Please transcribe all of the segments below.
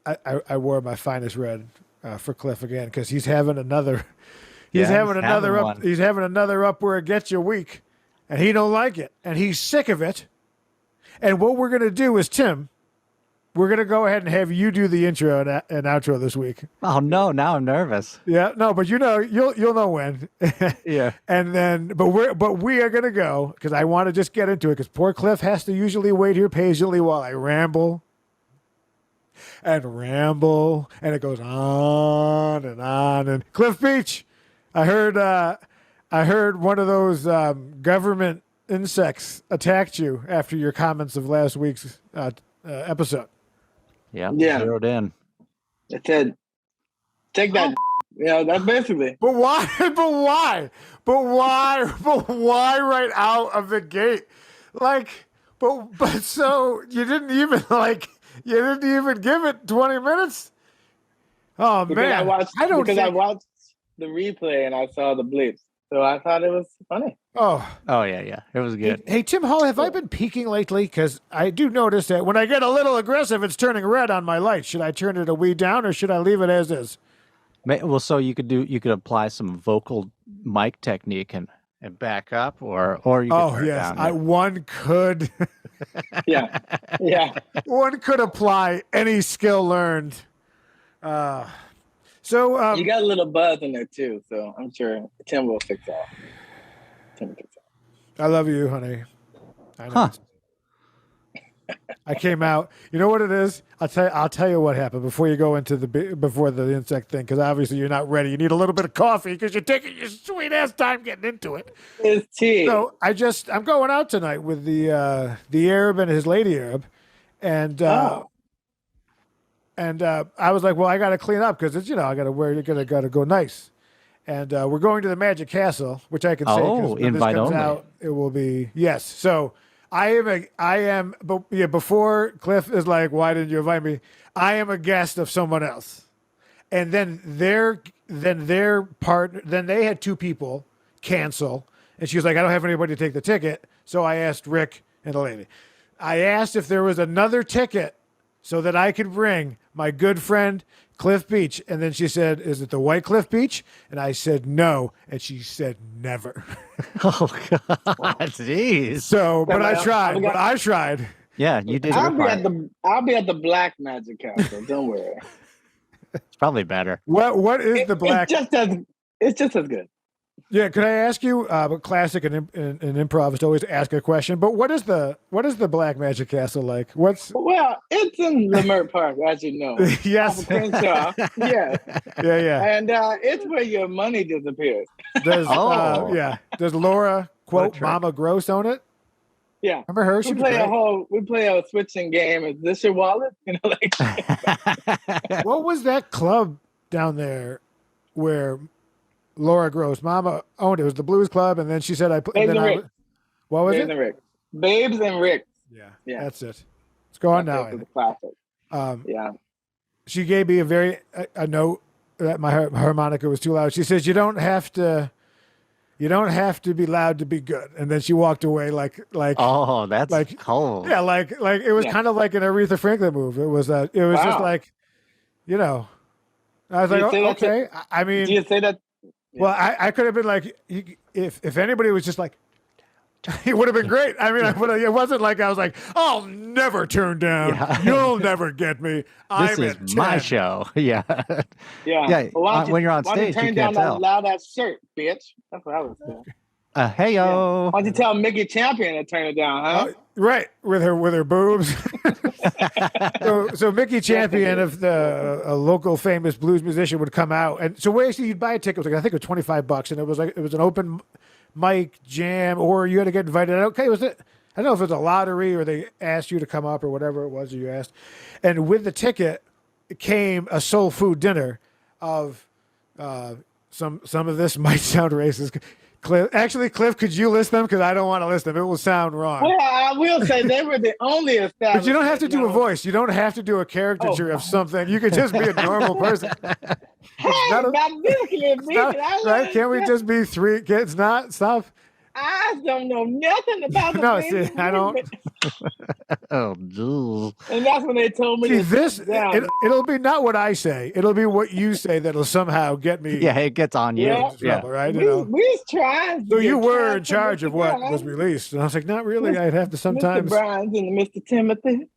I wore my finest red for Cliff again because he's having another. He's having one. He's having another up where it gets you weak, and he don't like it, and he's sick of it. And what we're gonna do is, Tim, we're gonna go ahead and have you do the intro and outro this week. Oh no! Now I'm nervous. Yeah, no, but you'll know when. Yeah. And then, but we are gonna go because I want to just get into it because poor Cliff has to usually wait here patiently while I ramble. And it goes on and on. And Cliff Beach, I heard one of those government insects attacked you after your comments of last week's episode. Yeah. Yeah. Zeroed in. It said, take that. That's basically. But why? But why right out of the gate? Like, but so you didn't even give it 20 minutes? Oh man. I watched the replay and I saw the bleeps. So I thought it was funny. Oh yeah. It was good. Hey, Tim Hall, have I been peeking lately? Because I do notice that when I get a little aggressive, it's turning red on my light. Should I turn it a wee down or should I leave it as is? Well, so you could apply some vocal mic technique and back up, or you could turn it down. One could. Yeah. One could apply any skill learned. So you got a little buzz in there too, so I'm sure Tim will fix that. I love you, honey. I know. Huh. I came out. You know what it is? I'll tell you what happened before you go into before the insect thing, because obviously you're not ready. You need a little bit of coffee because you're taking your sweet ass time getting into it. It's tea. So I'm going out tonight with the Arab and his lady Arab, and I was like, well, I got to clean up because it's I got to go nice, and we're going to the Magic Castle, which I can say because when this comes out, it will be yes. So. I am, but yeah, before Cliff is like, why didn't you invite me? I am a guest of someone else. And then their partner, then they had two people cancel. And she was like, I don't have anybody to take the ticket. So I asked Rick and the lady. I asked if there was another ticket so that I could bring my good friend Cliff Beach. And then she said, is it the White Cliff Beach? And I said, no. And she said, never. Oh, God. Jeez. So, but I tried. Yeah, you did. I'll be at the Black Magic Castle. Don't worry. It's probably better. What is the Black? It's just as good. Yeah, could I ask you? Classic and improv is to always ask a question. But what is the Black Magic Castle like? Well, it's in Leimert Park, as you know. Yes. Crenshaw. Yeah. Yeah. And it's where your money disappears. Does Laura quote Mama Gross own it? Yeah. Remember her? We play a switching game. Is this your wallet? What was that club down there where Laura Gross, Mama owned it? It was the Blues Club, and then she said, "What was Babes it?" And Rick. Babes and Rick. Yeah, that's it. Let's go on now. Classic. Yeah. She gave me a note that my harmonica was too loud. She says, "You don't have to be loud to be good." And then she walked away like. Oh, that's like cold. Yeah, like it was kind of like an Aretha Franklin move. It was just like, I was like, okay. I mean, do you say that? Well, I could have been like, if anybody was just like, it would have been great. I mean, it wasn't like I was like, I'll never turn down. Yeah. You'll never get me. This is my show. Yeah. Yeah. Well, when you're on stage, you turn down that loud ass shirt, bitch. That's what I was saying. Hey yo. Yeah. Why don't you tell Mickey Champion to turn it down, huh? Right, with her boobs. so Mickey Champion, of a local famous blues musician, would come out, and so basically you'd buy a ticket. It was I think it was $25, and it was an open mic jam, or you had to get invited. Okay, was it? I don't know if it was a lottery or they asked you to come up or whatever it was you asked. And with the ticket came a soul food dinner of some of this might sound racist. Cliff, could you list them? Because I don't want to list them. It will sound wrong. Well, I will say they were the only establishment. But you don't have to do a voice. You don't have to do a caricature of something. You could just be a normal person. Hey, not right? Can't we just be three? It's not stuff. I don't know nothing about the No, things. see, I don't. Oh, geez. And that's when they told me See, to this sit down. it'll be not what I say. It'll be what you say that'll somehow get me. Yeah, it gets on you. Yeah. into trouble, right? We was trying. So to you get were in canceled, charge of Mr. what Brown. was released, and I was like, not really. Mr. I'd have to sometimes. Mr. Bryan's and Mr. Timothy.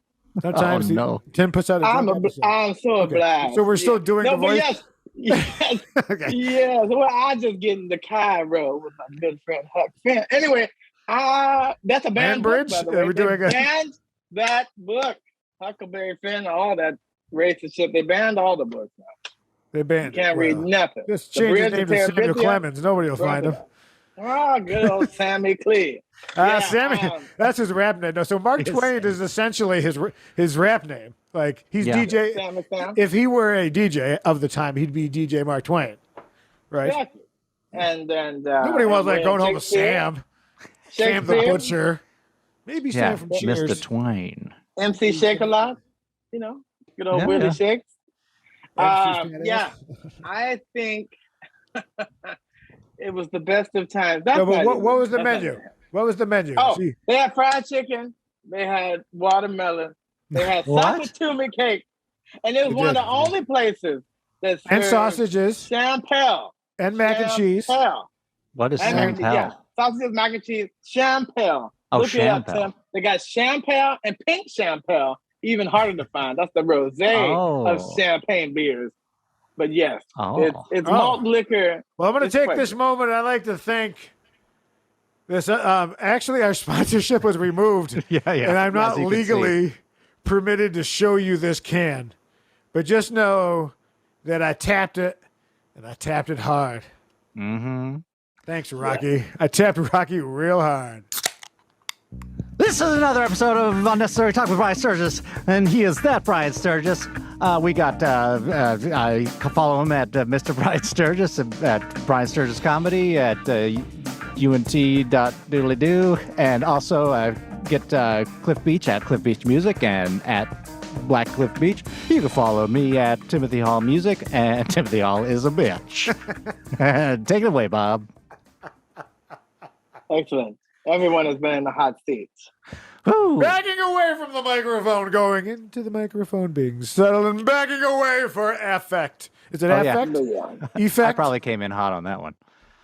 Sometimes Oh, no. Tim puts out a drunk episode. I'm so Okay. obliged. So we're still doing the but voice. yes, Okay. yeah. So I just get in the Cairo with my good friend Huck Finn. Anyway, that's a banned book, Bridge? by the way. We're doing They banned that book, Huckleberry Finn, all that racist shit. They banned all the books now. They banned. You can't read nothing. Just The change his Bridge name of to Samuel Terabithia, Clemens. Nobody will find him. Oh, good old Sammy Clee. Sammy, that's his rap name. No, so Mark Twain is essentially his rap name. Like he's DJ. Sam. If he were a DJ of the time, he'd be DJ Mark Twain, right? Exactly. And Nobody was like going home with Sam the Butcher, maybe Sam from Cheers. Mr. Twain, MC Shake-a-Lot, good old Willie Shakes. Yeah, I think it was the best of times. What was the menu? What was the menu? Oh, they had fried chicken. They had watermelon. They had sapatumi cake. And it was one of the only places that served sausages. Champel. And mac and cheese. What is champel? Yeah, sausages, mac and cheese. Champel. Oh, Look it up, champel. Tim. They got champel and pink champel. Even harder to find. That's the rosé of champagne beers. But yes, it's malt liquor. Well, I'm going to take this moment. I'd like to thank this. Actually, our sponsorship was removed. And I'm not legally permitted to show you this can. But just know that I tapped it, and I tapped it hard. Mm-hmm. Thanks, Rocky. Yeah. I tapped Rocky real hard. This is another episode of Unnecessary Talk with Brian Sturges, and he is that Brian Sturges. We got, I follow him at Mr. Brian Sturges, at Brian Sturges Comedy, at UNT.doodly-doo, and also get Cliff Beach at Cliff Beach Music and at Black Cliff Beach. You can follow me at Timothy Hall Music, and Timothy Hall is a bitch. Take it away, Bob. Excellent. Everyone has been in the hot seats. Ooh. Backing away from the microphone, going into the microphone, being settled, and backing away for effect. Is it affect? Yeah. Effect? I probably came in hot on that one.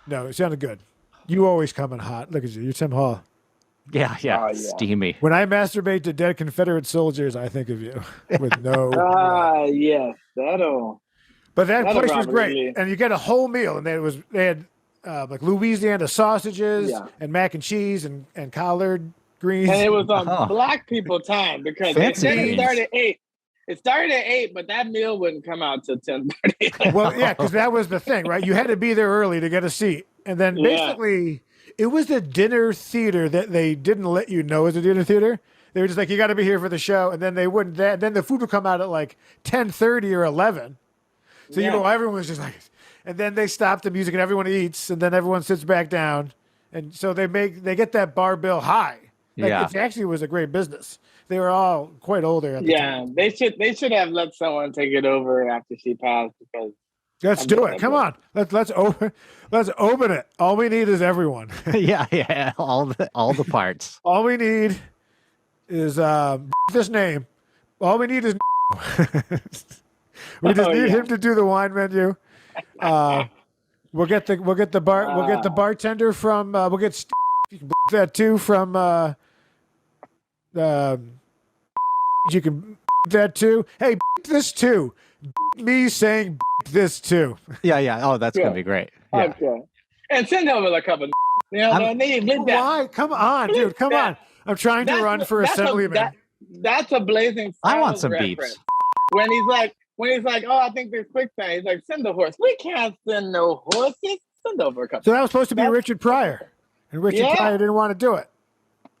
No, it sounded good. You always come in hot. Look at you. You're Tim Hall. Yeah. Steamy. When I masturbate to dead Confederate soldiers, I think of you with no. Yes, that'll. But that place was great, and you get a whole meal, and they had like Louisiana sausages and mac and cheese and collard greens. And it was on Black people time because it started at 8. It started at 8, but that meal wouldn't come out till 10:30. Well, yeah, because that was the thing, right? You had to be there early to get a seat, and then basically it was the dinner theater that they didn't let you know was a dinner theater. They were just like, you got to be here for the show, and then they wouldn't. Then the food would come out at like 10:30 or 11. So everyone was just like. And then they stop the music and everyone eats, and then everyone sits back down, and so they get that bar bill high. Like, it actually was a great business. They were all quite older at the time. They should have let someone take it over after she passed because. Let's do it. Come on, let's open it. All we need is everyone. yeah, all the parts. All we need is this name. All we need is. We just need him to do the wine menu. We'll get the bartender from we'll get you can that too from you can that too. Hey, this too. Me saying this too. Yeah. Oh, that's gonna be great. Yeah. Okay. And send over a couple. Why? Come on, dude. Come on. I'm trying to run for assemblyman. That's a blazing. I want some reference. beeps. When he's like, oh, I think there's quicksand. He's like, send the horse. We can't send no horses. Send over a couple. So that was supposed to be Richard Pryor, and Richard Pryor didn't want to do it.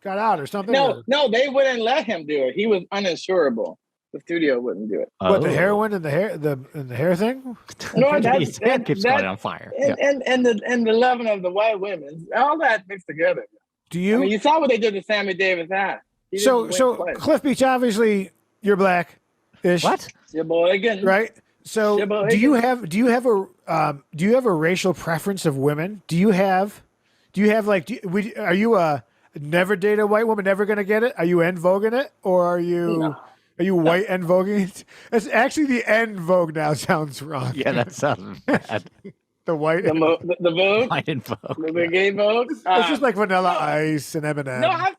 Got out or something. No, they wouldn't let him do it. He was uninsurable. The studio wouldn't do it. What, the heroin and the hair thing? No, his head keeps going on fire. And the loving of the white women, all that mixed together. Do you? I mean, you saw what they did to Sammy Davis High. So Cliff Beach, obviously, you're black-ish. What? Your boy again, right? So do you have a racial preference of women? Do you Do you have like? Are you a never date a white woman, never gonna get it? Are you en voguing it, or are you? No. Are you white en voguing it? It's actually the en vogue now sounds wrong. Yeah, that sounds bad. The white, the Vogue, White and Vogue. the gay Vogue. it's just like Vanilla Ice and Eminem.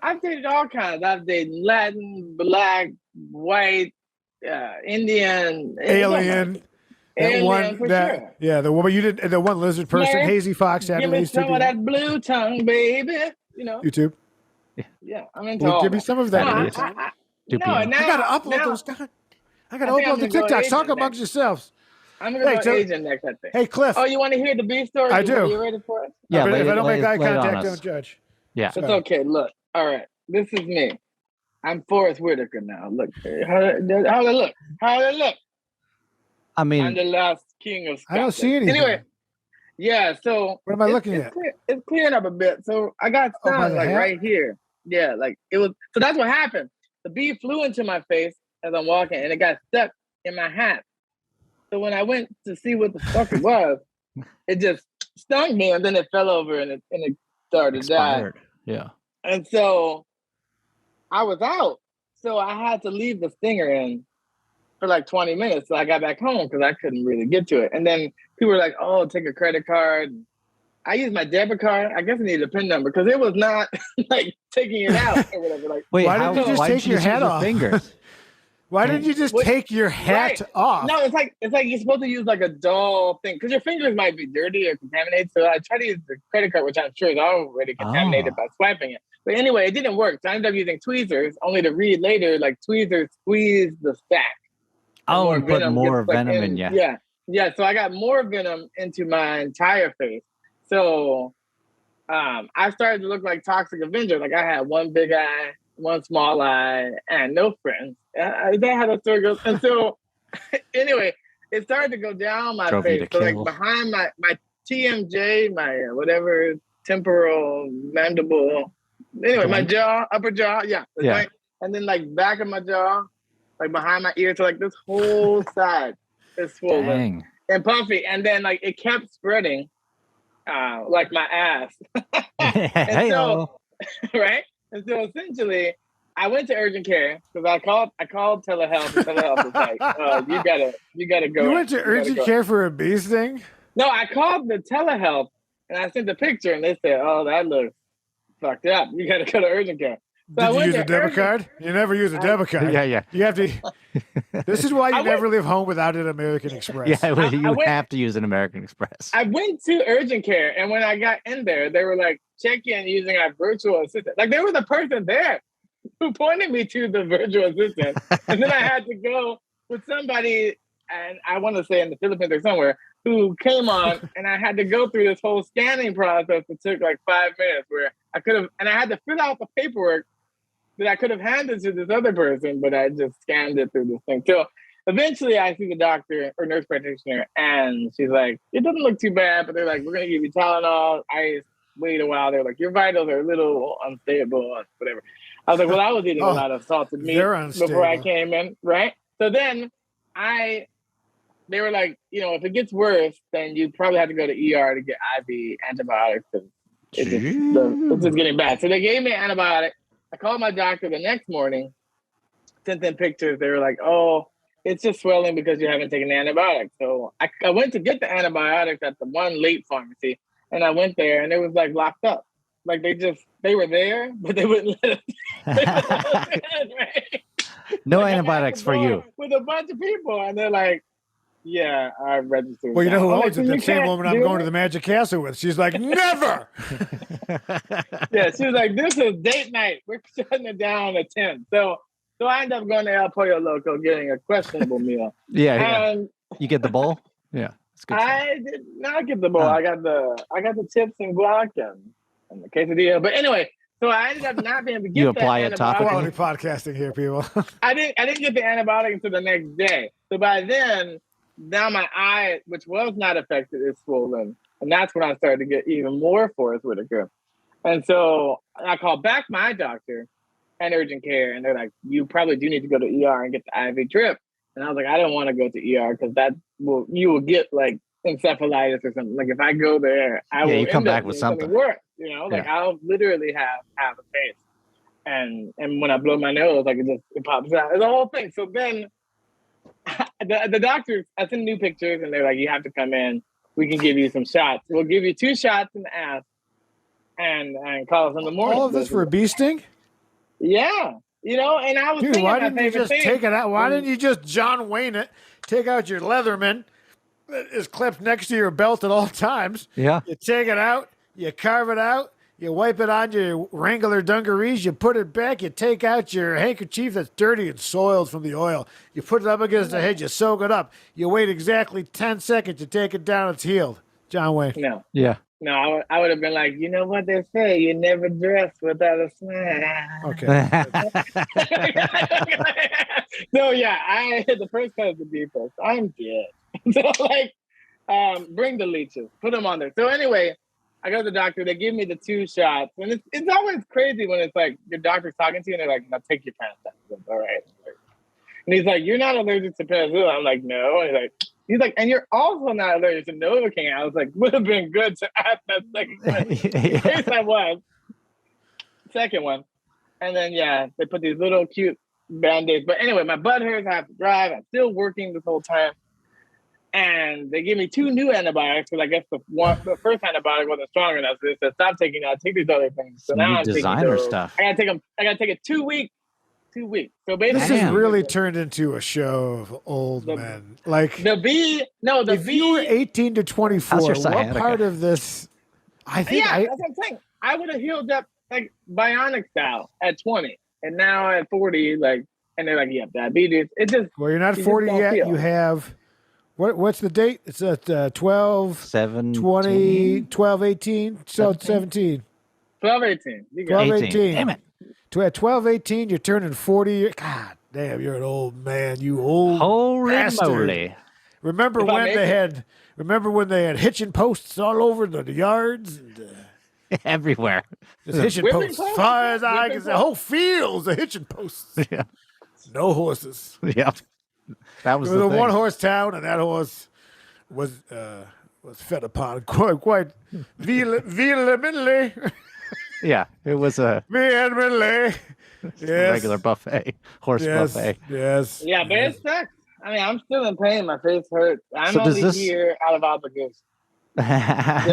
I've dated all kinds. I've dated Latin, black, white, Indian, Alien. Alien for sure. Yeah, the woman you did, the one lizard person, Yeah. Hazy Fox. Give me some of that blue tongue, baby. You know. YouTube. Yeah, I'm into all. Give me some of that. No, I gotta upload those. I gotta upload the TikToks. Talk amongst yourselves. I'm gonna go Asian next, I think. Hey, Cliff. Oh, you want to hear the B story? I do. Are you ready for it? Yeah, if I don't make eye contact, don't judge. Yeah, it's okay. Look, all right. This is me. I'm Forrest Whitaker now. Look, how they look? How they look? I mean, I'm the last king of Scotland. I don't see anything. Anyway, yeah. So what am I looking at? It's clearing up a bit. So I got stung like right here. Yeah, like it was. So that's what happened. The bee flew into my face as I'm walking, and it got stuck in my hat. So when I went to see what the fuck it was, it just stung me, and then it fell over and it started to die. Yeah. And so I was out. So I had to leave the stinger in for like 20 minutes. So I got back home because I couldn't really get to it. And then people were like, oh, take a credit card. I used my debit card. I guess I needed a PIN number because it was not like taking it out or whatever. Like, wait, why didn't you just take your hat off? Fingers? Why didn't you just take your hat off? No, it's like you're supposed to use like a dull thing because your fingers might be dirty or contaminated. So I tried to use the credit card, which I'm sure is already contaminated by swiping it. But anyway, it didn't work. So I ended up using tweezers, only to read later, like tweezers squeeze the stack. Oh, and put more venom in you. Yeah. Yeah. So I got more venom into my entire face. So I started to look like Toxic Avenger. Like I had one big eye, one small eye, and no friends. That had a Sturges. And so anyway, it started to go down my face. So like behind my TMJ, my whatever, temporal mandible. Anyway, my jaw, upper jaw, yeah. Right? And then like back of my jaw, like behind my ear, so like this whole side is swollen and puffy. And then like it kept spreading, like my ass. And so, right? And so essentially, I went to urgent care because I called telehealth. And telehealth was like, you gotta go. You went to urgent care for a bee sting? No, I called the telehealth and I sent the picture and they said, oh, that looks fucked up. You gotta go to urgent care. So did you use a debit card? You never use a debit card. Yeah. You have to. This is why you never leave home without an American Express. Yeah, you have to use an American Express. I went to urgent care, and when I got in there, they were like, check in using our virtual assistant. Like there was a person there who pointed me to the virtual assistant, and then I had to go with somebody, and I want to say in the Philippines or somewhere, who came on, and I had to go through this whole scanning process that took like 5 minutes, where I could have, and I had to fill out the paperwork that I could have handed to this other person, but I just scanned it through this thing. So eventually I see the doctor or nurse practitioner, and she's like, it doesn't look too bad, but they're like, we're going to give you Tylenol, ice, wait a while. They're like, your vitals are a little unstable, whatever. I was like, well, I was eating a lot of salted meat before I came in, right? So then they were like, if it gets worse, then you probably have to go to ER to get IV antibiotics because it's just getting bad. So they gave me an antibiotic. I called my doctor the next morning, sent them pictures. They were like, oh, it's just swelling because you haven't taken the antibiotics. So I went to get the antibiotics at the one late pharmacy, and I went there, and it was like locked up. Like they were there, but they wouldn't let us. Right? No antibiotics for you. With a bunch of people, and they're like, yeah, I registered. Well, you know who owns it? The same woman I'm going to the Magic Castle with. She's like, never. Yeah, she was like, this is date night. We're shutting it down at 10. So I ended up going to El Pollo Loco getting a questionable meal. Yeah. You get the bowl? Yeah. I did not get the bowl. I got the chips and guac and the quesadilla. But anyway, so I ended up not being able to get you apply it topically. Quality podcasting here, people. I didn't get the antibiotic until the next day. So by then, now my eye, which was not affected, is swollen. And that's when I started to get even more Forrest Whitaker. And so I called back my doctor and urgent care, and they're like, you probably do need to go to ER and get the IV drip. And I was like, I don't want to go to ER because you will get like encephalitis or something. Like if I go there, I will you come end back up with doing something. worse. You know, like I'll literally have a face, and when I blow my nose, like it pops out. It's a whole thing. So then the doctors, I send new pictures, and they're like, you have to come in. We can give you some shots. We'll give you 2 shots in the ass, and call us in the morning. All of this for a bee sting? Yeah. You know, and I was thinking why my didn't you favorite just thing. take it out? Why didn't you just John Wayne it? Take out your Leatherman that is clipped next to your belt at all times. Yeah. You take it out, you carve it out, you wipe it on your Wrangler dungarees, you put it back, you take out your handkerchief that's dirty and soiled from the oil. You put it up against the head, you soak it up. You wait exactly 10 seconds, you take it down, it's healed. John Wayne. No. Yeah. No, I would have been like, you know what they say, you never dress without a smile. Okay. So yeah, the first cut is the deepest. I'm dead. So like, bring the leeches, put them on there. So anyway, I go to the doctor. They give me the 2 shots, and it's always crazy when it's like your doctor's talking to you and they're like, "Now take your pants down." Like, all right. And he's like, "You're not allergic to penicillin." I'm like, "No." And he's like, "And you're also not allergic to Novocaine." I was like, would have been good to ask that second question. In case I was. Second one. And then, they put these little cute Band-Aids. But anyway, my butt hurts. I have to drive. I'm still working this whole time. And they give me 2 new antibiotics because I guess the first antibiotic wasn't strong enough. So they said, stop taking that. Take these other things. So now I'm designer taking stuff. I gotta take a 2-week. 2 weeks. So basically, this has really turned into a show of old men. Like if you were 18 to 24, what part of this? I think that's what I'm saying. I would have healed up like bionic style at 20, and now at 40, like, and they're like, "You have diabetes." It just you're not 40 yet. You have what's the date? It's at 12, 17, 20, 12, 18, so 17. 12, 18. 12, 18. Damn it. At 12, 18, you're turning 40. God damn, you're an old man, you old Holy bastard. moly. Remember when they had hitching posts all over the yards? And, everywhere. just hitching posts. As far as I can see, the whole field's of hitching posts. Yeah. No horses. Yep. That was It was the a thing. one-horse town, and that horse was fed upon quite vehemently. Yeah, it was a Vehemently. Yes. regular buffet, horse buffet. Yes. Yeah, but it sucks. I mean, I'm still in pain. My face hurts. I'm So does only this- here out of obligation.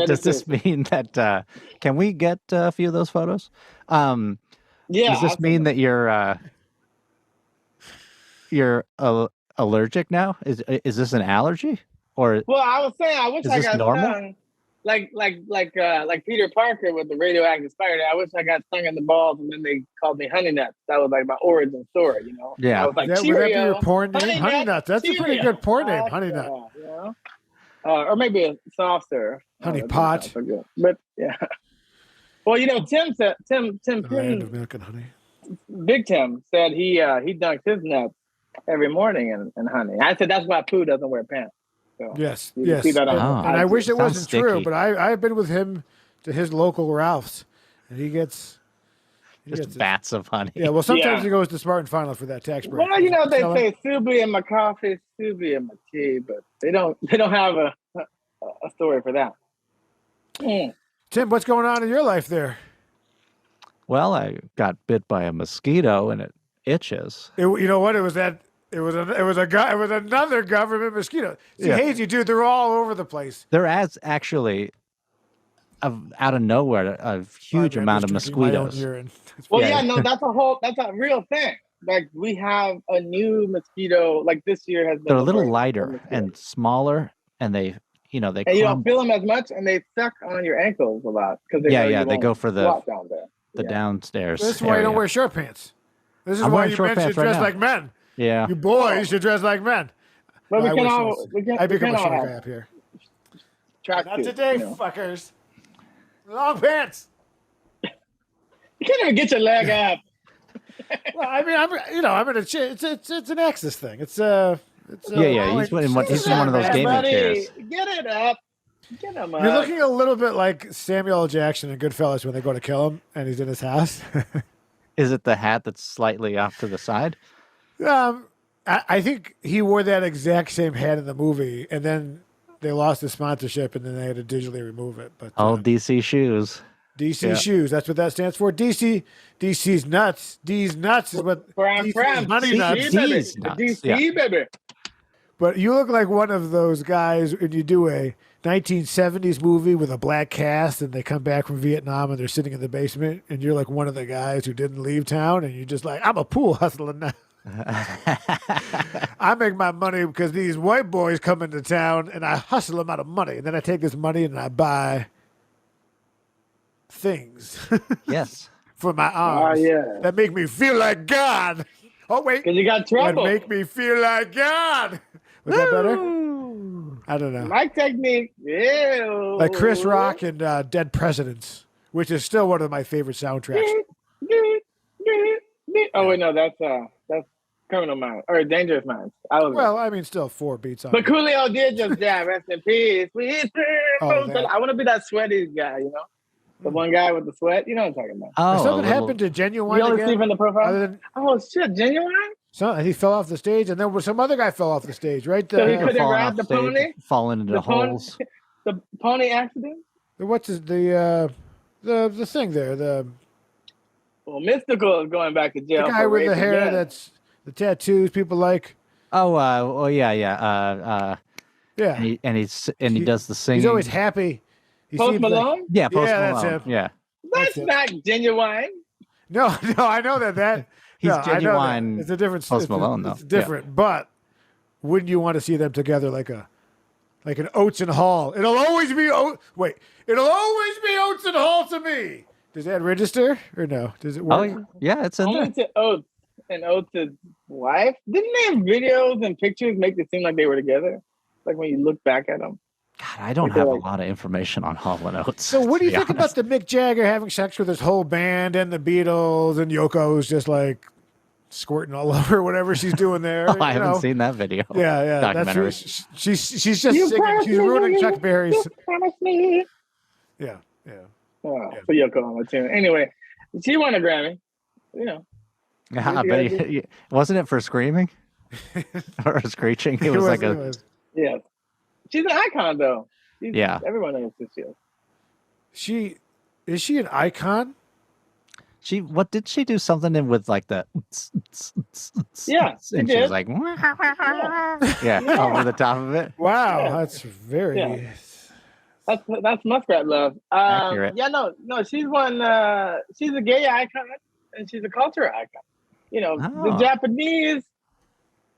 Does this mean that can we get a few of those photos? Yeah. Does this mean that you're allergic now? Is this an allergy or? Well, I was saying, I wish Is I this got normal? stung like Peter Parker with the radioactive spider. I wish I got stung in the balls, and then they called me Honey Nuts. That was like my origin story, you know. Yeah. I was like, Would that be Cheerio, your porn name? Honey Honey Nuts. That's a pretty Cheerio. good porn name, Honey Nut. You know? Or maybe a soft serve. Honey that pot. sounds so good. But yeah. Well, you know, Tim Land Pinn, of milk and honey. Big Tim said he dunks his nuts every morning in honey. I said that's why Pooh doesn't wear pants. So Yes, you can yes. see that on Oh. And I wish it Sounds wasn't true, sticky. but I've been with him to his local Ralph's, and he gets Just it. bats of honey. Yeah, well, sometimes Yeah. he goes to Smart and Final for that tax break. Well, you know, they Tell him. say Subi in my coffee, Subi in my tea, but they don't have a story for that. Mm. Tim, what's going on in your life there? Well, I got bit by a mosquito and it itches. You know what? It was another government mosquito. See, Yeah. Hazy, dude, they're all over the place. There is actually, out of nowhere, a huge Sorry, man, amount of just drinking my own mosquitoes. urine. Well, Yeah. no, that's a real thing. Like we have a new mosquito. Like this year has been. They're a little break for lighter mosquitoes. and smaller, and they And you don't clump. feel them as much, and they suck on your ankles a lot because They go for the down there. Yeah. downstairs. This is why you don't area. wear short pants. This is I'm why wearing you short men should pants right dress now. like men. Yeah. You boys should dress like men. But we I can wish all I was- we can. I we become can a all short have guy up here. track Not suits, today, you know. fuckers. Long pants. You can't even get your leg up. Well, I mean, I'm in a. It's an Axis thing. It's Yeah. He's one of those gaming Buddy, chairs. get it up. Get him up. You're looking a little bit like Samuel L. Jackson in Goodfellas when they go to kill him and he's in his house. Is it the hat that's slightly off to the side? I think he wore that exact same hat in the movie, and then they lost the sponsorship and then they had to digitally remove it. But DC shoes. DC shoes. That's what that stands for. DC's nuts. D's nuts is what DC's honey nuts. D's nuts. DC baby. But you look like one of those guys when you do a 1970s movie with a black cast and they come back from Vietnam and they're sitting in the basement and you're like one of the guys who didn't leave town and you're just like, I'm a pool hustler now. I make my money because these white boys come into town and I hustle them out of money. And then I take this money and I buy things. Yes. For my arms. That make me feel like God. Oh, wait. Because you got trouble. That make me feel like God. Was that better? I don't know. My technique. Ew. Like Chris Rock and Dead Presidents, which is still one of my favorite soundtracks. Oh, wait, no, that's Criminal Minds or Dangerous Minds. I mean, still 4 beats on but it. Coolio did just die. Rest in peace. I want to be that sweaty guy, you know? The one guy with the sweat. You know what I'm talking about. Oh, something happened to Genuine you only again? see from the profile? Oh, shit, Genuine? So he fell off the stage, and then some other guy fell off the stage, right? So he couldn't ride the pony? Falling into holes. The pony accident? What's the thing there? Well, Mystical is going back to jail. The guy with the hair again. that's the tattoos people like. Yeah. And he does the singing. He's always happy. Post Malone? Yeah, Post Malone. That's him. Yeah. That's not Genuine. No, I know that. He's Genuine. It's a different Post Malone, though. It's different, but wouldn't you want to see them together like an Oates and Hall? It'll always be Oates and Hall to me. Does that register or no? Does it work? Oh, yeah, it's in Only there. to Oates and Oates' wife. Didn't they have videos and pictures make it seem like they were together? Like when you look back at them. God, I don't have a lot of information on Hall and Oates. So what do you think about the Mick Jagger having sex with his whole band and the Beatles and Yoko's just like squirting all over whatever she's doing there? I haven't seen that video. Yeah. Documentary. She's just singing. She's ruining Chuck Berry's. Yeah. Oh, for Yoko on the tune. Anyway, she won a Grammy. You know. Yeah, wasn't it for screaming or screeching? It was like a. Yeah. She's an icon, though. Everyone knows who she is. Is she an icon? What did she do something in with like the? Yeah, and she was like, over the top of it. Wow, that's very. Yeah. That's Muskrat love. Accurate. Yeah, no, she's one. She's a gay icon and she's a culture icon. You know, the Japanese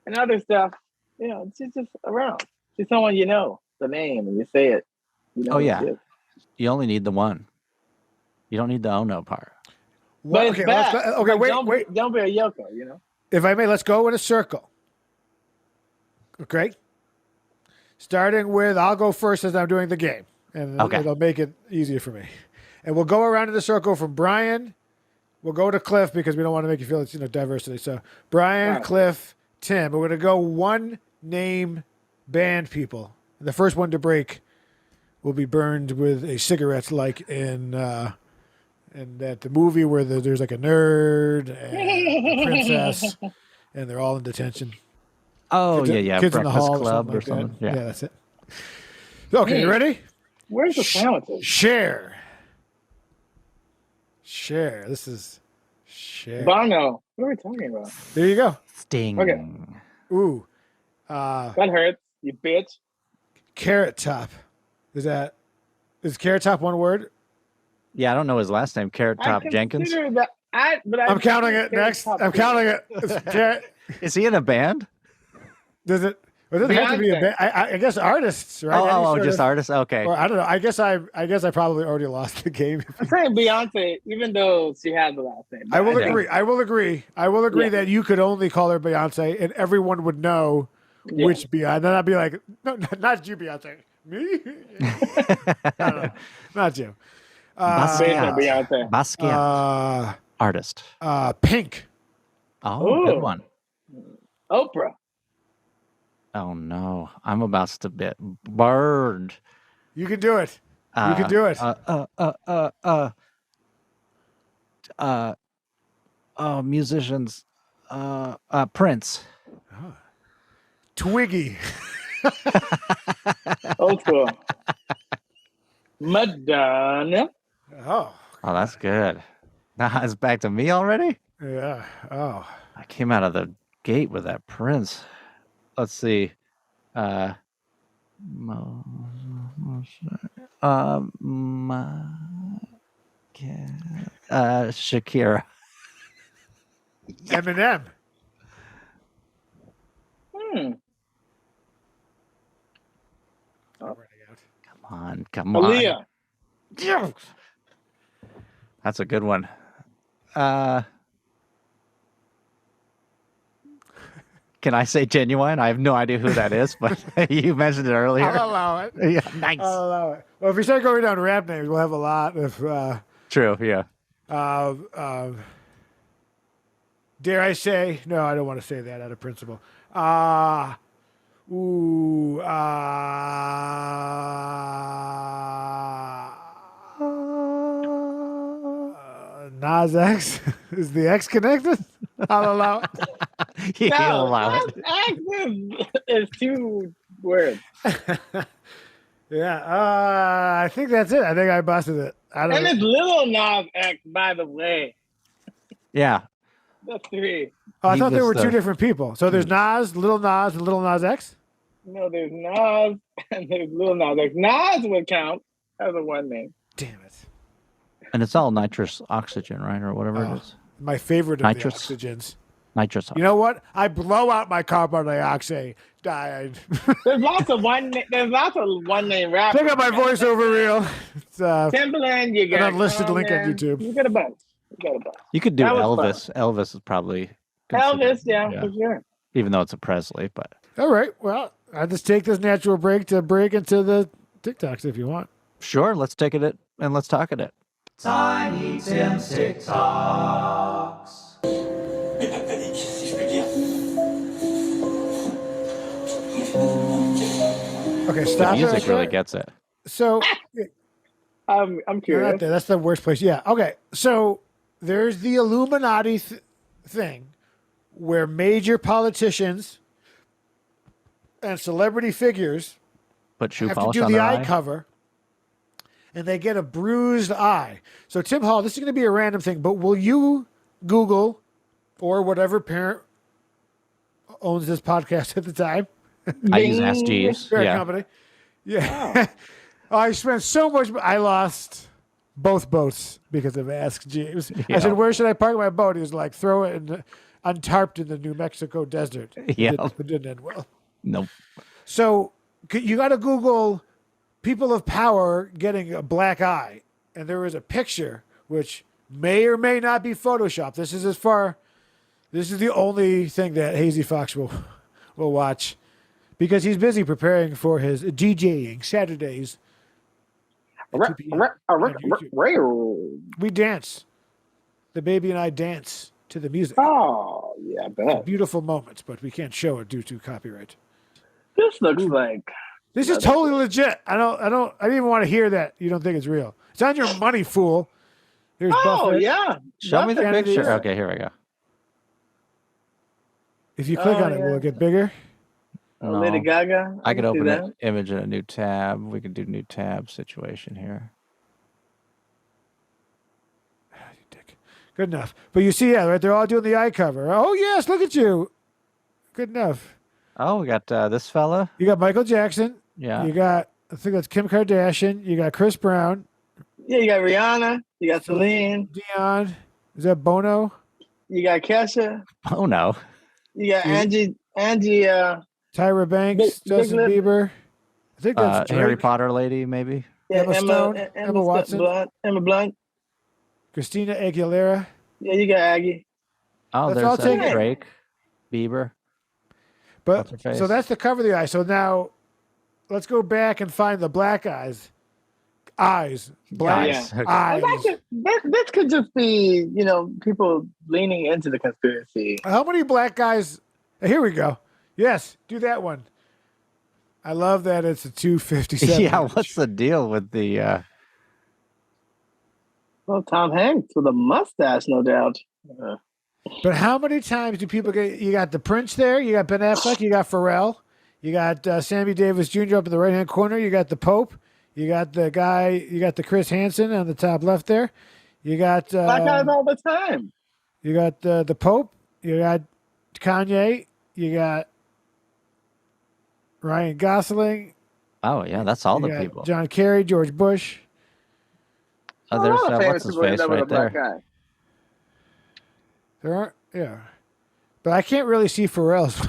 and other stuff. You know, she's just around. She's someone you know the name and you say it. You know you only need the one. You don't need the Ono part. But okay, let's go. Okay, wait. Don't be a Yoko. You know. If I may, let's go in a circle. Okay. Starting with, I'll go first as I'm doing the game, and it'll make it easier for me. And we'll go around in the circle from Brian. We'll go to Cliff because we don't want to make you feel it's diversity. So Brian, Cliff, Tim. We're going to go one name band people. And the first one to break will be burned with a cigarette, like in that the movie where there's like a nerd and a princess, and they're all in detention. Oh, Kids Breakfast in the Hall Club or something. Yeah, that's it. Okay, you ready? Where's the sandwiches? Cher. This is Cher. Bono. What are we talking about? There you go. Sting. Okay. Ooh. That hurts, you bitch. Carrot Top. Is Carrot Top one word? Yeah, I don't know his last name. Carrot Top Jenkins. I'm counting it next. I'm counting it. Is he in a band? Does it doesn't have to be a band. I guess artists, right? Just artists. Okay. Or I don't know. I guess I probably already lost the game. I'm saying Beyonce, even though she has the last name. I will agree. I will agree that you could only call her Beyonce, and everyone would know which Beyonce. Then I'd be like, no, not you, Beyonce. Me? No, not you. Beyonce. Artist. Pink. Oh, good one. Oprah. Oh no, I'm about to get burned. You can do it. You can do it. Musicians. Prince. Twiggy. Old school. Madonna. Oh, Oh, that's good. Now it's back to me already? yeah. Oh. I came out of the gate with that Prince. Let's see. Uh, Shakira. Eminem. Oh. Come on. Aaliyah. That's a good one. Can I say Genuine? I have no idea who that is, but you mentioned it earlier. I'll allow it. Yeah, nice. I'll allow it. Well, if we start going down rap names, we'll have a lot of. True, yeah. Dare I say? No, I don't want to say that out of principle. Nas X. Is the X connected? I'll allow it. He'll allow it. It's two words. Yeah, I think that's it. I think I busted it. And it's Little Nas X, by the way. Yeah. That's three. Oh, I thought there were two different people. So there's Nas, and Little Nas X? No, there's Nas and there's Little Nas X. Nas would count as a one name. Damn it. And it's all nitrous oxygen, right? Or whatever it is. My favorite of Nitrous. the oxygens. Nitrous oxygen. You know what? I blow out my carbon dioxide. There's lots of one name rappers. Check out my voiceover reel. It's Timbaland, you got an unlisted link on YouTube. You got a bunch. You could do That was Elvis. fun. Elvis is probably Elvis, considered- yeah, for sure. Even though it's a Presley, but all right. Well, I just take this natural break to break into the TikToks if you want. sure, let's take it and let's talk it. Tiny Tim's TikToks. Mais pas de panique, si je puis dire. Okay, The stop. music really gets it. So I'm you're not curious. there. That's the worst place. Yeah. Okay. So there's the Illuminati thing where major politicians and celebrity figures Put shoe have to polish do on the their eye cover, and they get a bruised eye. So Tim Hall, this is going to be a random thing, but will you Google or whatever parent owns this podcast at the time? I use Ask Jeeves. Parent Yeah. company. Yeah. I spent so much. I lost both boats because of Ask Jeeves. Yeah. I said, "Where should I park my boat?" He was like, "Throw it in untarped in the New Mexico desert." Yeah. It didn't end well. Nope. So you got to Google people of power getting a black eye, and there is a picture which may or may not be Photoshopped. This is the only thing that Hazy Fox will watch because he's busy preparing for his DJing Saturdays. at 2 p.m. on YouTube. We dance. The baby and I dance to the music. Oh, yeah, I bet. Beautiful moments, but we can't show it due to copyright. This looks like This is totally legit. I didn't even want to hear that. You don't think it's real. It's on your money, fool. Here's Buffett. yeah. Show me the Buffett picture. is- Okay, here we go. If you click on it, will it get bigger? No. Lady Gaga. I could can open see an image in a new tab. We could do new tab situation here. You dick. Good enough. But you see, yeah, right? They're all doing the eye cover. Oh, yes, look at you. Good enough. Oh, we got this fella. You got Michael Jackson. Yeah. You got, I think that's Kim Kardashian. You got Chris Brown. Yeah, you got Rihanna. You got Celine. Dion. Is that Bono? You got Kesha. Oh, no. You got Yeah. Angie. Tyra Banks. Big Justin lip. Bieber. I think that's Harry Drake. Potter lady, maybe. Yeah, Emma Stone, Emma Watson. Blunt, Emma Blunt. Christina Aguilera. Yeah, you got Aggie. Oh, Let's all there's take it. Drake, Bieber. But What's her face? so that's the cover of the eye. So now let's go back and find the black eyes. Eyes. Black Eyes. Okay. eyes. This could just be, people leaning into the conspiracy. How many black guys? Here we go. Yes, do that one. I love that it's a 257. Yeah, what's the deal with the... Well, Tom Hanks with a mustache, no doubt. But how many times do people get? You got the Prince there. You got Ben Affleck. You got Pharrell. You got Sammy Davis Jr. up in the right-hand corner. You got the Pope. You got the guy. You got the Chris Hansen on the top left there. You got Black guys all the time. You got the Pope. You got Kanye. You got Ryan Gosling. Oh yeah, that's all You the got people. John Kerry, George Bush. Oh, there's A lot of what's his famous face people right with a black there. guy. There aren't, yeah, but I can't really see Pharrell's.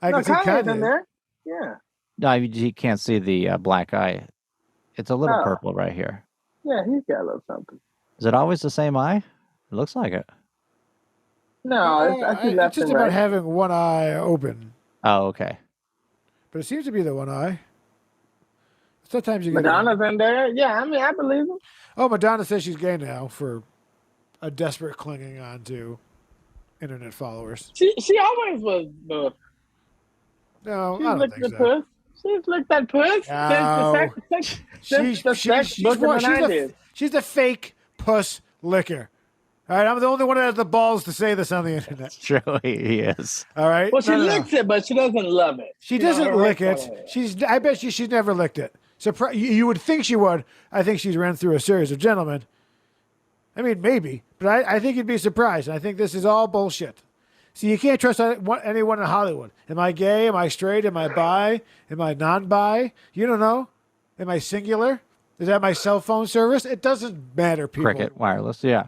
I No, can see Kanye's in Kanye. there. Yeah. No, you can't see the black eye. It's a little Oh. purple right here. Yeah, he's got a little something. Is it always the same eye? It looks like it. No, I see left It's just and about right. having one eye open, Oh, okay. but it seems to be the one eye. Sometimes you get Madonna's in there. Yeah, I mean, I believe him. Oh, Madonna says she's gay now for a desperate clinging on to internet followers. She always was the. No, She's I don't licked think the so. puss. She's licked that puss No. since the sex book in the 90s. She's the fake puss licker. All right, I'm the only one that has the balls to say this on the internet. True, he is. All right. Well, she No. licks it, but she doesn't love it. She You know, doesn't her lick right it. part. I bet she's never licked it. You would think she would. I think she's ran through a series of gentlemen. I mean, maybe, but I think you'd be surprised. I think this is all bullshit. See, you can't trust anyone in Hollywood. Am I gay? Am I straight? Am I bi? Am I non-bi? You don't know. Am I singular? Is that my cell phone service? It doesn't matter, people. Cricket wireless, yeah.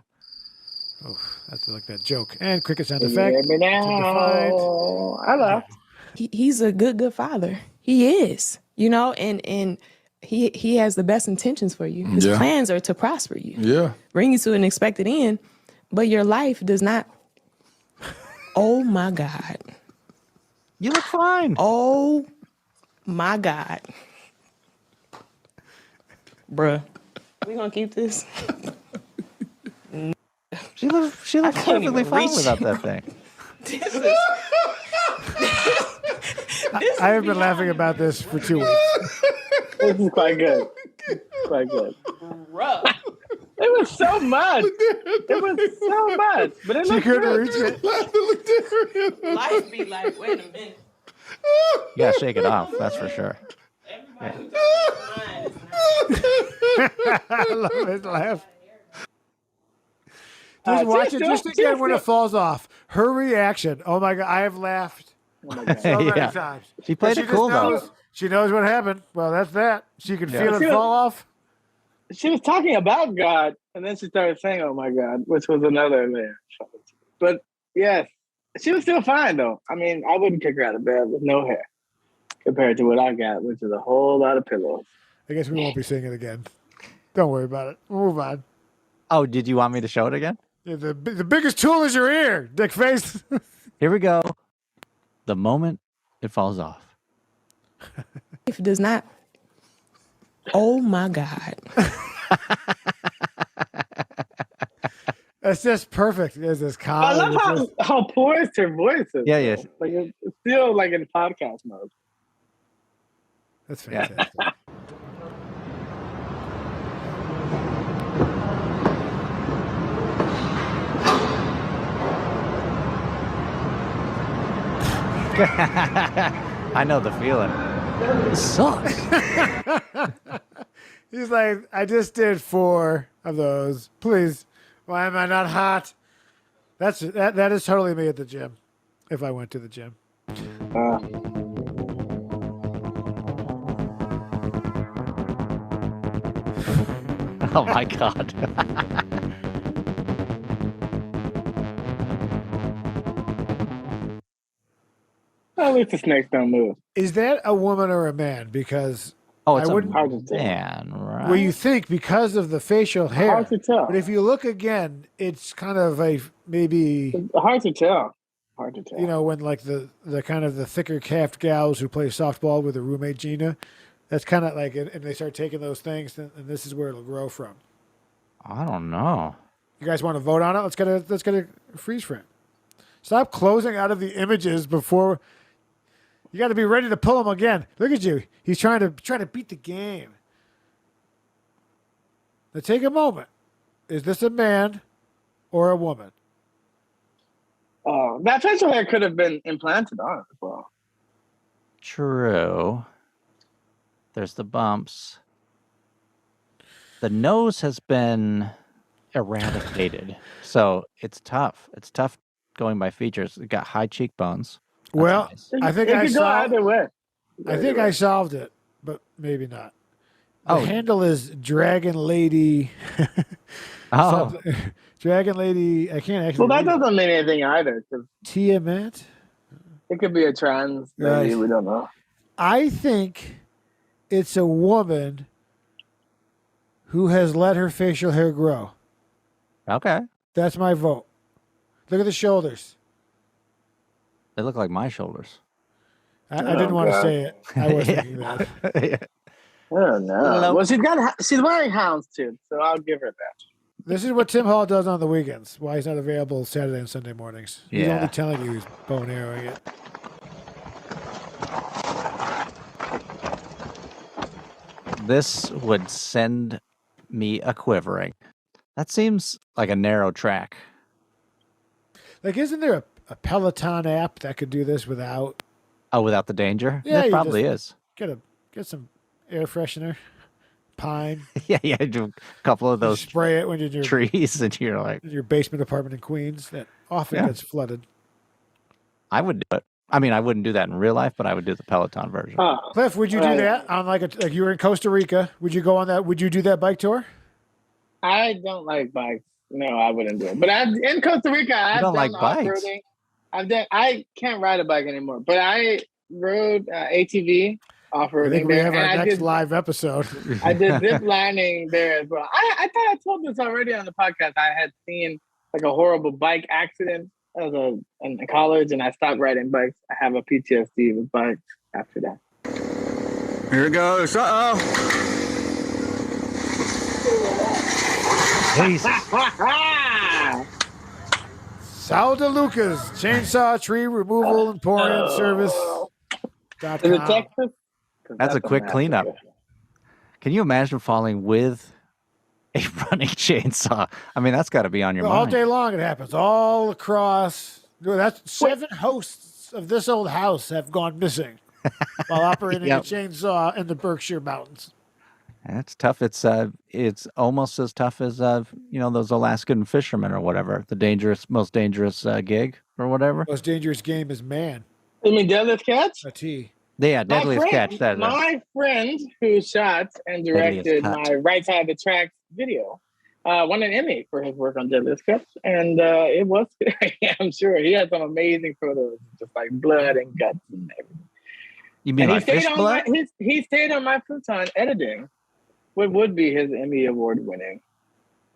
Oh, that's like that joke. And cricket sound effect. Hear me now. I love. He's a good father. He is, and he has the best intentions for you. His plans are to prosper you. Yeah. Bring you to an expected end, but your life does not. Oh my God. You look fine. Oh my God. Bruh. We gonna keep this? She looks perfectly fine without that thing. I have been laughing about this for 2 weeks. This is quite good. Quite good. Bruh. It was so much. It was so much. But it She looked couldn't good. reach it. Life be like, wait a minute. You gotta shake it off, that's for sure. Everybody who I love his laugh. Just She's watch it still- just again she's when it still- falls off. Her reaction. Oh my God, I have laughed Oh my God. so many Yeah. times. She played But it cool, just though. knows, she knows what happened. Well, that's that. She could feel She it was- fall off. She was talking about God, and then she started saying, "Oh my God," which was another layer. But yes, she was still fine though. I mean, I wouldn't kick her out of bed with no hair compared to what I got, which is a whole lot of pillows. I guess we won't be seeing it again. Don't worry about it. We'll move on. Oh, did you want me to show it again? Yeah, the biggest tool is your ear, dick face. Here we go. The moment it falls off. life does not. Oh my God. That's just perfect. There's this I comedy. love how poised her voice is. Yeah, yeah. though. Like it's still like in podcast mode. That's fantastic. I know the feeling. It sucks. He's like, I just did 4 of those. Please, why am I not hot? That is totally me at the gym. If I went to the gym. Oh my God. At least the snakes don't move. Is that a woman or a man? Because Oh, it's I a wouldn't- Hard to tell. man, right? well, you think because of the facial hair. Hard to tell. But if you look again, it's kind of a maybe, Hard to tell. Hard to tell. when like the kind of the thicker calved gals who play softball with their roommate Gina, that's kind of like, and they start taking those things, and this is where it'll grow from. I don't know. You guys want to vote on it? Let's get a freeze frame. Stop closing out of the images before. You got to be ready to pull him again. Look at you. He's trying to beat the game. Now take a moment. Is this a man or a woman? That facial hair could have been implanted on it as well. true. There's the bumps. The nose has been eradicated, so it's tough. It's tough going by features. It got high cheekbones. That's Well, nice. I think It I could go solved. either way. I think I solved it, but maybe not. The Oh. handle is Dragon Lady. Oh, Dragon Lady. I can't actually. Well, that read it. doesn't mean anything either, because Tiamat. it could be a trans. Maybe Right. we don't know. I think it's a woman who has let her facial hair grow. okay. That's my vote. Look at the shoulders. They look like my shoulders. I didn't want to God. say it. I was thinking that. Oh no! Nope. Well, she's wearing houndstooth, so I'll give her that. This is what Tim Hall does on the weekends. Why he's not available Saturday and Sunday mornings. He's Yeah. only telling you he's bow and arrowing it. This would send me a quivering. That seems like a narrow track. Like, isn't there a Peloton app that could do this without? Oh, without the danger? Yeah, There you probably just- is. Get some air freshener, pine. Yeah, do a couple of You those spray it when you're in your, trees, and you're like, in your basement apartment in Queens that often Yeah. gets flooded. I would do it. I mean, I wouldn't do that in real life, but I would do the Peloton version. Cliff, would you do that on like you were in Costa Rica? Would you go on that? Would you do that bike tour? I don't like bikes. No, I wouldn't do it. But in Costa Rica, I've don't done like bikes? off-roading. I can't ride a bike anymore, but I rode ATV I off-roading think we there, have our and next live episode. I did zip lining there as well. I thought I told this already on the podcast. I had seen like a horrible bike accident in college, and I stopped riding bikes. I have a PTSD with bikes after that. Here it goes. Uh-oh. Sal DeLuca's Chainsaw Tree Removal and Pouring Service. Is it Texas? 'Cause That's a quick cleanup. Can you imagine falling with a running chainsaw? I mean, that's got to be on your All mind. day long it happens. All across. That's 7 hosts of this old house have gone missing while operating Yep. a chainsaw in the Berkshire Mountains. That's tough. It's almost as tough as those Alaskan fishermen or whatever. The most dangerous gig or whatever. Most dangerous game is man. You mean Deadliest Catch? A T. Yeah, Deadliest Catch. My friend who shot and directed Deadliest Cut. my Right Side of the Tracks video won an Emmy for his work on Deadliest Catch, and it was. I'm sure he had some amazing photos, just like blood and guts and everything. You mean And like fish blood? he stayed on my futon editing what would be his Emmy award-winning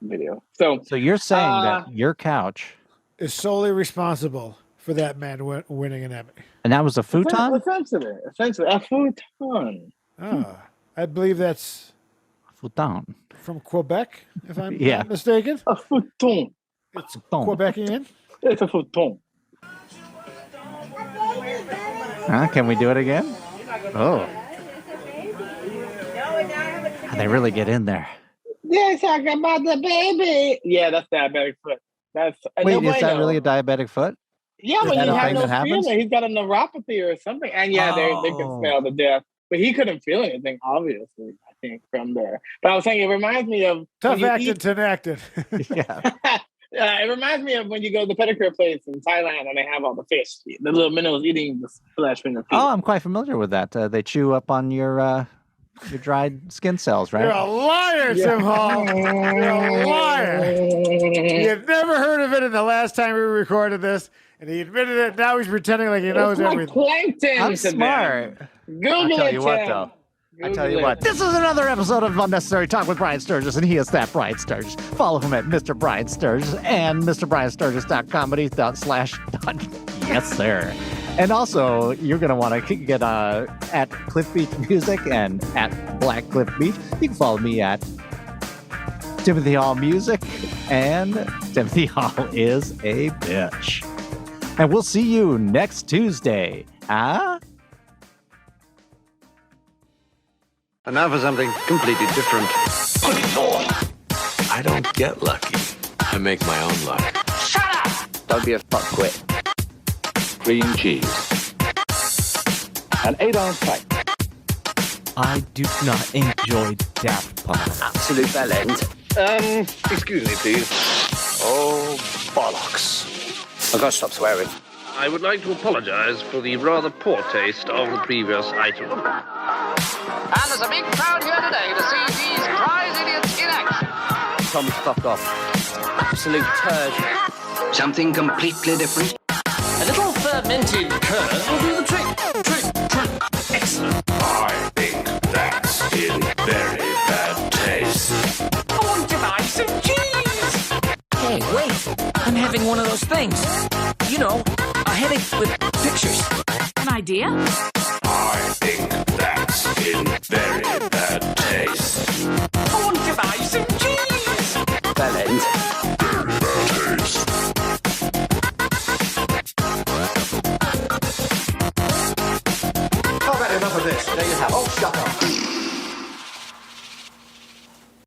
video. So you're saying that your couch, Is solely responsible for that man winning an Emmy. and that was a futon? essentially a futon. Ah, I believe that's Futon. from Quebec, if I'm Yeah. not mistaken. A futon. It's Futon. Quebecian. It's a futon. Can we do it again? Oh. They really get in there. They're talking about the baby. Yeah, that's diabetic foot. That's Wait, is that really a diabetic foot? Yeah, but that you a have thing no that happens? feeling. He's got a neuropathy or something. And yeah, they can Oh. smell the death. But he couldn't feel anything, obviously, I think, from there. But I was saying it reminds me of Tough when you acting, eat- tin acting. Yeah. it reminds me of when you go to the pedicure place in Thailand and they have all the fish, the little minnows eating the flesh from their feet. Oh, I'm quite familiar with that. They chew up on your dried skin cells, right? You're a liar, Tim Hall. You're a liar. You've never heard of it in the last time we recorded this, and he admitted it. Now he's pretending like he knows It's like everything. plankton. I'm to them. smart. Google I'll tell it, you what, Tim. though. I tell Google you it. what, this is another episode of Unnecessary Talk with Brian Sturges, and he is that Brian Sturges. Follow him at Mr. Brian Sturges and MrBrianSturges.comedy/. Yes, sir. And also, you're going to want to get at Cliff Beach Music and at Black Cliff Beach. You can follow me at Timothy Hall Music, and Timothy Hall is a bitch. And we'll see you next Tuesday. Huh? And now for something completely different. I don't get lucky. I make my own luck. Don't be a fuckwit. Cream cheese. An 8-ounce pipe. I do not enjoy Daft Punk. Absolute bellend. Excuse me, please. Oh, bollocks. I've got to stop swearing. I would like to apologize for the rather poor taste of the previous item. And there's a big crowd here today to see these prize idiots in action. Tom, fuck off. Absolute turd. Something completely different. A little fermented curd will do the trick. Excellent. I think that's in very bad taste. I want to buy some cheese. Hey, wait. I'm having one of those things. You know, a headache with pictures. An idea? I think that's in very bad taste.